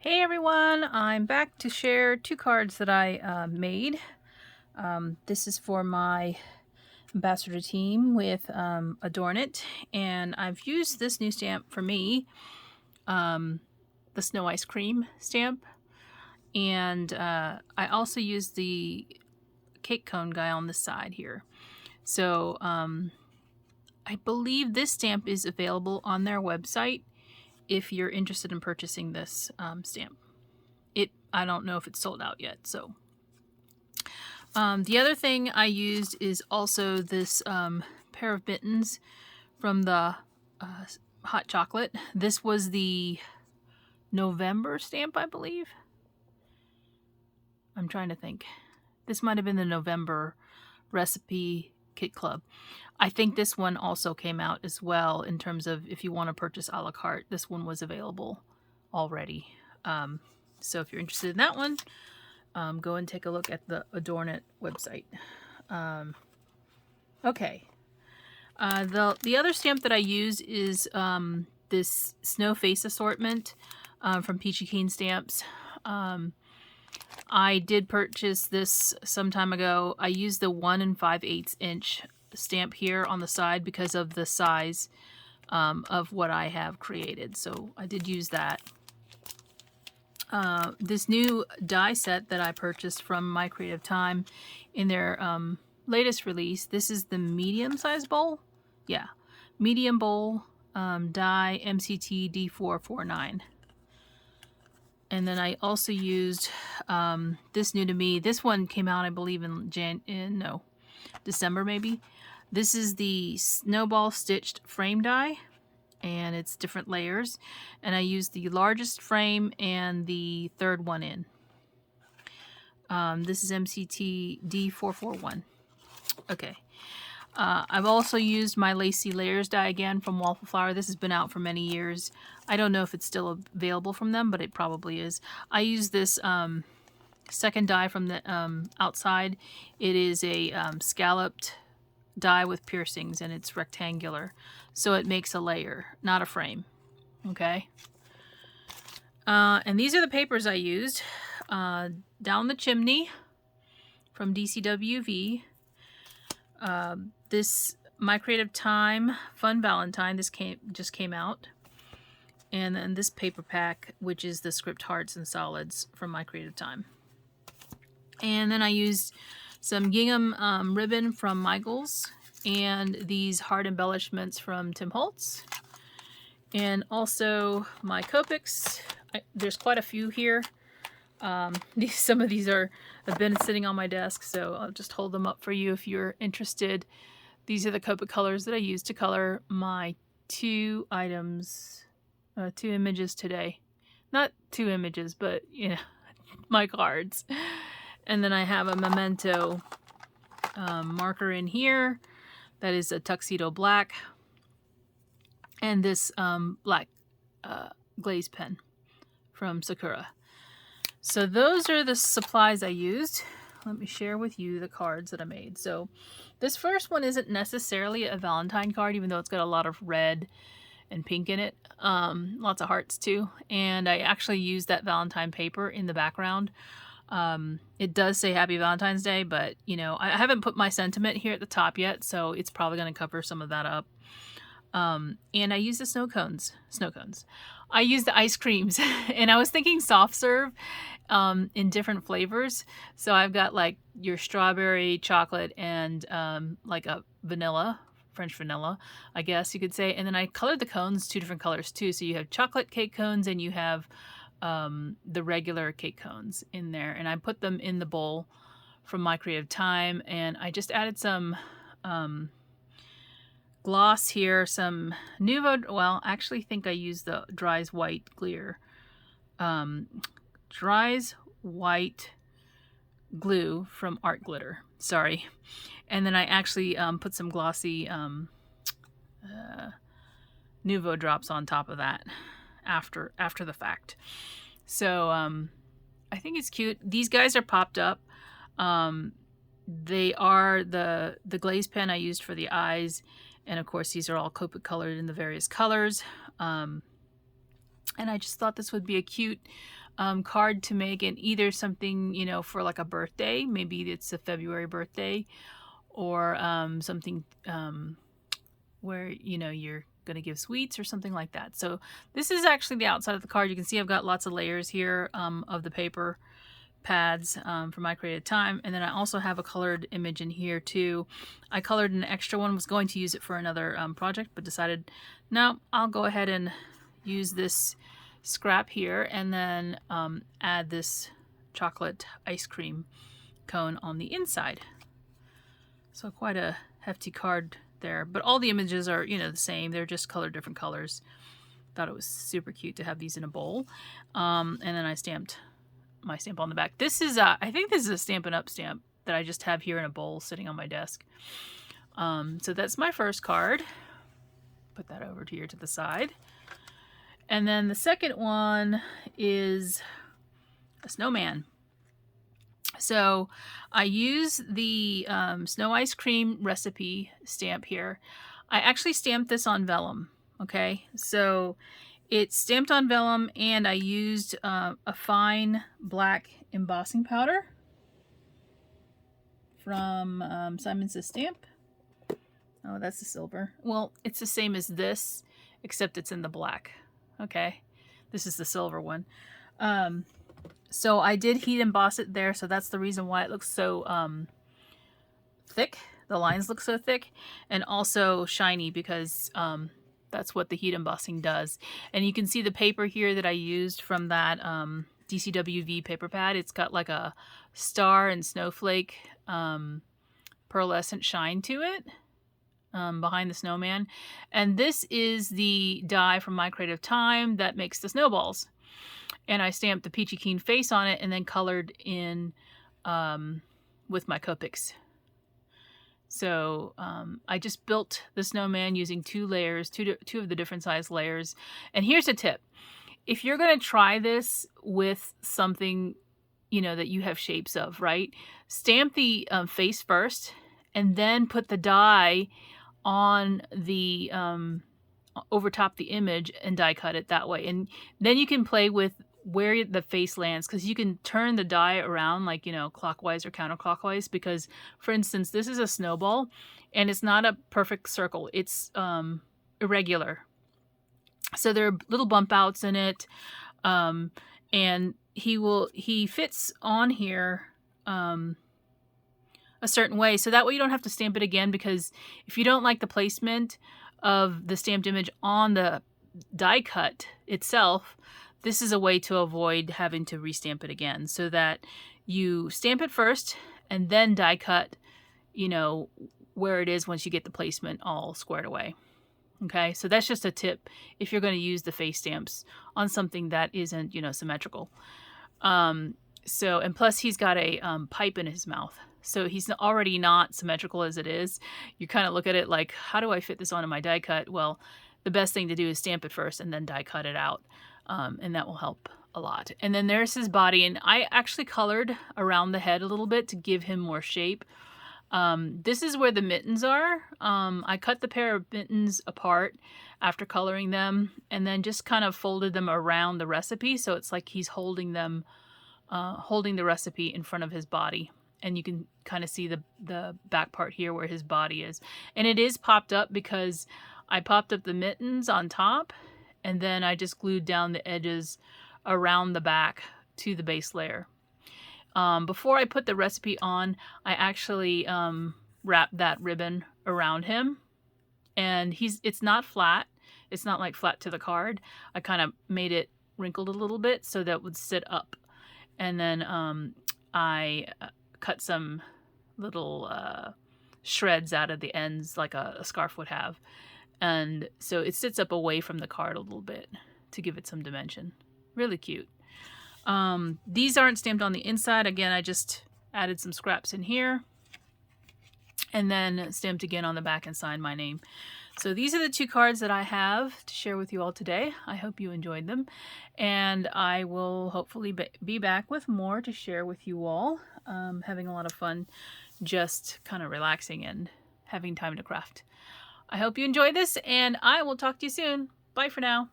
Hey everyone, I'm back to share two cards that I made. This is for my ambassador team with AdornIt, and I've used this new stamp for me, the Snow Ice Cream stamp, and I also used the cake cone guy on this side here. So I believe this stamp is available on their website if you're interested in purchasing this stamp. I don't know if it's sold out yet, so. The other thing I used is also this pair of mittens from the hot chocolate. This was the November stamp, I believe. I'm trying to think. This might have been the November recipe kit club. I think this one also came out as well in terms of if you want to purchase a la carte. This one was available already. So if you're interested in that one, go and take a look at the AdornIt website. Okay. The other stamp that I use is this Snow Face assortment from Peachy Keen Stamps. I did purchase this some time ago. I used the 1 5/8 inch stamp here on the side because of the size of what I have created. So I did use that. This new die set that I purchased from My Creative Time in their latest release, this is the medium size bowl. Yeah, medium bowl die MCT D449. And then I also used this new to me. This one came out, I believe, in December maybe. This is the Snowball Stitched Frame die, and it's different layers, and I used the largest frame and the third one in. This is MCT D441. Okay. I've also used my Lacy Layers die again from Waffle Flower. This has been out for many years. I don't know if it's still available from them, but it probably is. I use this second die from the outside. It is a scalloped die with piercings, and it's rectangular, so it makes a layer, not a frame. Okay. And these are the papers I used. Down the Chimney from DCWV. This My Creative Time Fun Valentine, this just came out. And then this paper pack, which is the Script Hearts and Solids from My Creative Time. And then I used some gingham ribbon from Michaels, and these heart embellishments from Tim Holtz. And also my Copics. There's quite a few here. Some of these have been sitting on my desk, so I'll just hold them up for you if you're interested. These are the Copic colors that I used to color my two images today. Not two images, but my cards. And then I have a Memento marker in here that is a tuxedo black, and this black glaze pen from Sakura. So those are the supplies I used. Let me share with you the cards that I made. So this first one isn't necessarily a Valentine card, even though it's got a lot of red and pink in it. Lots of hearts too. And I actually used that Valentine paper in the background. It does say Happy Valentine's Day, but I haven't put my sentiment here at the top yet, so it's probably going to cover some of that up. And I used the snow cones. I used the ice creams, and I was thinking soft serve in different flavors. So I've got like your strawberry, chocolate, and like a vanilla, French vanilla, I guess you could say. And then I colored the cones 2 different colors too. So you have chocolate cake cones and you have the regular cake cones in there, and I put them in the bowl from My Creative Time, and I just added some gloss here, some Nouveau, well, I actually think I used the Dries White Clear, Dries White Glue from Art Glitter, sorry. And then I actually put some glossy Nouveau drops on top of that after the fact. So I think it's cute. These guys are popped up. They are the glaze pen I used for the eyes, and of course these are all Copic colored in the various colors. And I just thought this would be a cute card to make, and either something, you know, for like a birthday, maybe it's a February birthday, or something where, you know, you're going to give sweets or something like that. So this is actually the outside of the card. You can see I've got lots of layers here of the paper pads for My Creative Time. And then I also have a colored image in here too. I colored an extra one, was going to use it for another project, but decided, no, I'll go ahead and use this scrap here and then add this chocolate ice cream cone on the inside. So quite a hefty card there, but all the images are, you know, the same. They're just colored different colors. Thought it was super cute to have these in a bowl. And then I stamped my stamp on the back. This is I think this is a Stampin' Up! Stamp that I just have here in a bowl sitting on my desk. So that's my first card. Put that over here to the side. And then the second one is a snowman. So I use the snow ice cream recipe stamp here. I actually stamped this on vellum, okay? So it's stamped on vellum, and I used a fine black embossing powder from Simon Says Stamp. Oh, that's the silver. Well, it's the same as this, except it's in the black. Okay, this is the silver one. So I did heat emboss it there, so that's the reason why it looks so thick. The lines look so thick, and also shiny, because that's what the heat embossing does. And you can see the paper here that I used from that DCWV paper pad. It's got like a star and snowflake pearlescent shine to it. Behind the snowman. And this is the die from My Creative Time that makes the snowballs. And I stamped the Peachy Keen face on it and then colored in with my Copics. So I just built the snowman using two layers, two of the different size layers. And here's a tip. If you're going to try this with something, you know, that you have shapes of, right? Stamp the face first and then put the die on the over top the image and die cut it that way. And then you can play with where the face lands, because you can turn the die around, like, you know, clockwise or counterclockwise, because for instance, this is a snowball and it's not a perfect circle. It's irregular. So there are little bump outs in it. And he fits on here a certain way, so that way you don't have to stamp it again, because if you don't like the placement of the stamped image on the die cut itself, this is a way to avoid having to restamp it again, so that you stamp it first and then die cut, you know, where it is once you get the placement all squared away. Okay, so that's just a tip if you're going to use the face stamps on something that isn't, you know, symmetrical. So, and plus he's got a pipe in his mouth. So he's already not symmetrical as it is. You kind of look at it like, how do I fit this onto my die cut? Well, the best thing to do is stamp it first and then die cut it out. And that will help a lot. And then there's his body. And I actually colored around the head a little bit to give him more shape. This is where the mittens are. I cut the pair of mittens apart after coloring them and then just kind of folded them around the recipe. So it's like he's holding them, holding the recipe in front of his body. And you can kind of see the back part here where his body is. And it is popped up because I popped up the mittens on top and then I just glued down the edges around the back to the base layer. Before I put the recipe on, I actually wrapped that ribbon around him. And it's not flat. It's not like flat to the card. I kind of made it wrinkled a little bit so that it would sit up. And then I cut some little shreds out of the ends like a scarf would have. And so it sits up away from the card a little bit to give it some dimension. Really cute. These aren't stamped on the inside. Again, I just added some scraps in here and then stamped again on the back and signed my name. So these are the two cards that I have to share with you all today. I hope you enjoyed them, and I will hopefully be back with more to share with you all. Having a lot of fun, just kind of relaxing and having time to craft. I hope you enjoy this, and I will talk to you soon. Bye for now.